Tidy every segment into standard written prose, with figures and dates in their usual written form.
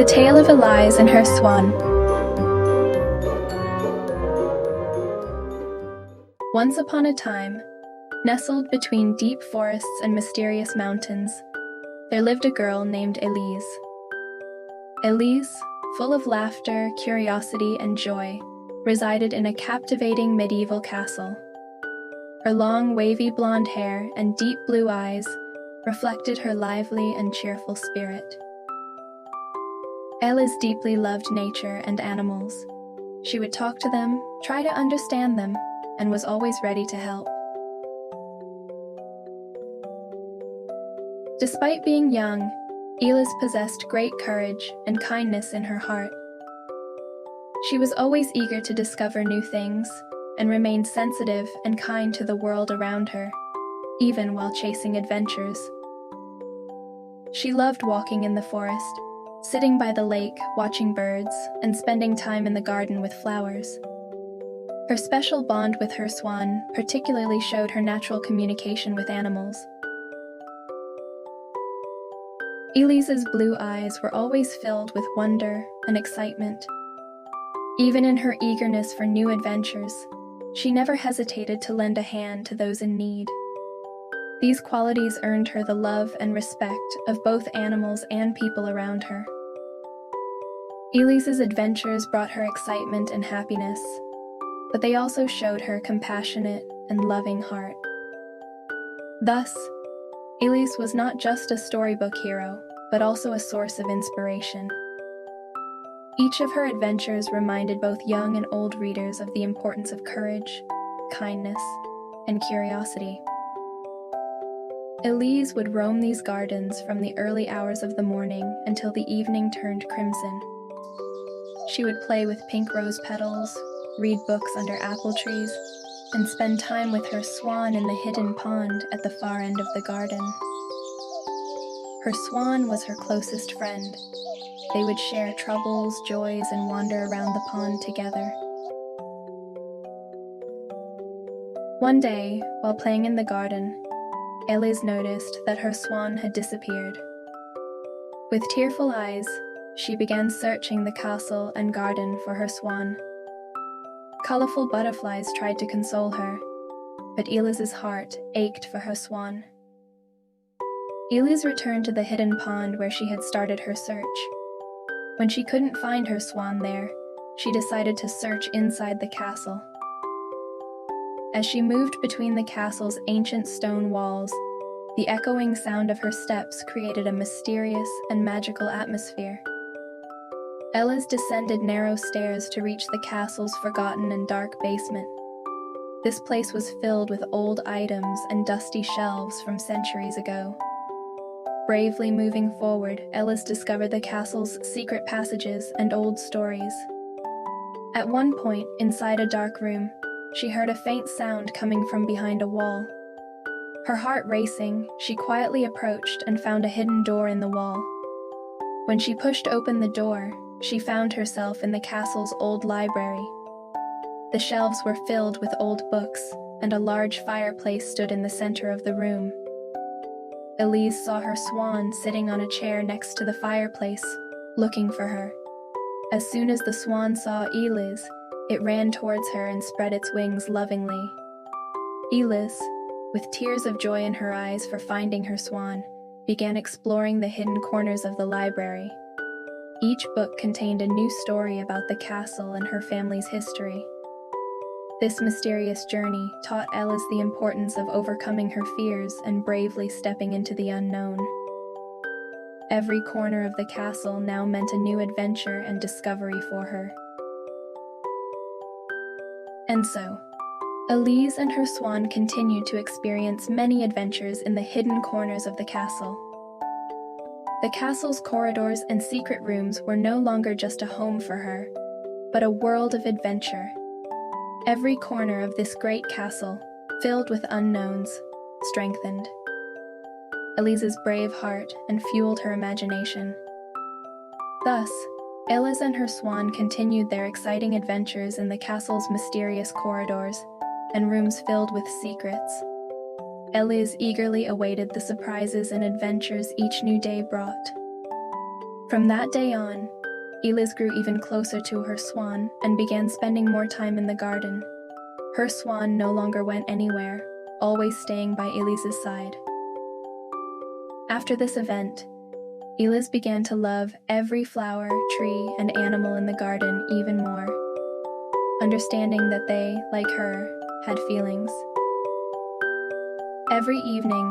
The Tale of Elise and Her Swan. Once upon a time, nestled between deep forests and mysterious mountains, there lived a girl named Elise. Elise, full of laughter, curiosity, and joy, resided in a captivating medieval castle. Her long, wavy blonde hair and deep blue eyes reflected her lively and cheerful spirit. Elise deeply loved nature and animals. She would talk to them, try to understand them, and was always ready to help. Despite being young, Elise possessed great courage and kindness in her heart. She was always eager to discover new things and remained sensitive and kind to the world around her, even while chasing adventures. She loved walking in the forest, sitting by the lake, watching birds, and spending time in the garden with flowers. Her special bond with her swan particularly showed her natural communication with animals. Elise's blue eyes were always filled with wonder and excitement. Even in her eagerness for new adventures, she never hesitated to lend a hand to those in need. These qualities earned her the love and respect of both animals and people around her. Elise's adventures brought her excitement and happiness, but they also showed her compassionate and loving heart. Thus, Elise was not just a storybook hero, but also a source of inspiration. Each of her adventures reminded both young and old readers of the importance of courage, kindness, and curiosity. Elise would roam these gardens from the early hours of the morning until the evening turned crimson. She would play with pink rose petals, read books under apple trees, and spend time with her swan in the hidden pond at the far end of the garden. Her swan was her closest friend. They would share troubles, joys, and wander around the pond together. One day, while playing in the garden, Elise noticed that her swan had disappeared. With tearful eyes, she began searching the castle and garden for her swan. Colorful butterflies tried to console her, but Elise's heart ached for her swan. Elise returned to the hidden pond where she had started her search. When she couldn't find her swan there, she decided to search inside the castle. As she moved between the castle's ancient stone walls, the echoing sound of her steps created a mysterious and magical atmosphere. Elise descended narrow stairs to reach the castle's forgotten and dark basement. This place was filled with old items and dusty shelves from centuries ago. Bravely moving forward, Elise discovered the castle's secret passages and old stories. At one point, inside a dark room, she heard a faint sound coming from behind a wall. Her heart racing, she quietly approached and found a hidden door in the wall. When she pushed open the door, she found herself in the castle's old library. The shelves were filled with old books, and a large fireplace stood in the center of the room. Elise saw her swan sitting on a chair next to the fireplace, looking for her. As soon as the swan saw Elise, it ran towards her and spread its wings lovingly. Elise, with tears of joy in her eyes for finding her swan, began exploring the hidden corners of the library. Each book contained a new story about the castle and her family's history. This mysterious journey taught Elise the importance of overcoming her fears and bravely stepping into the unknown. Every corner of the castle now meant a new adventure and discovery for her. And so, Elise and her swan continued to experience many adventures in the hidden corners of the castle. The castle's corridors and secret rooms were no longer just a home for her, but a world of adventure. Every corner of this great castle, filled with unknowns, strengthened Elise's brave heart and fueled her imagination. Thus, Elise and her swan continued their exciting adventures in the castle's mysterious corridors and rooms filled with secrets. Elise eagerly awaited the surprises and adventures each new day brought. From that day on, Elise grew even closer to her swan and began spending more time in the garden. Her swan no longer went anywhere, always staying by Elise's side. After this event, Elise began to love every flower, tree, and animal in the garden even more, understanding that they, like her, had feelings. Every evening,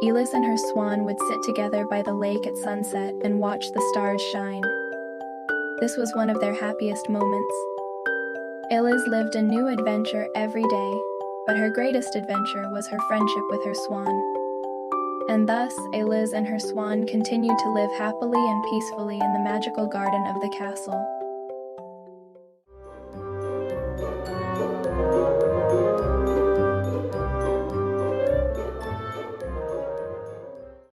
Elise and her swan would sit together by the lake at sunset and watch the stars shine. This was one of their happiest moments. Elise lived a new adventure every day, but her greatest adventure was her friendship with her swan. And thus, Elise and her swan continued to live happily and peacefully in the magical garden of the castle.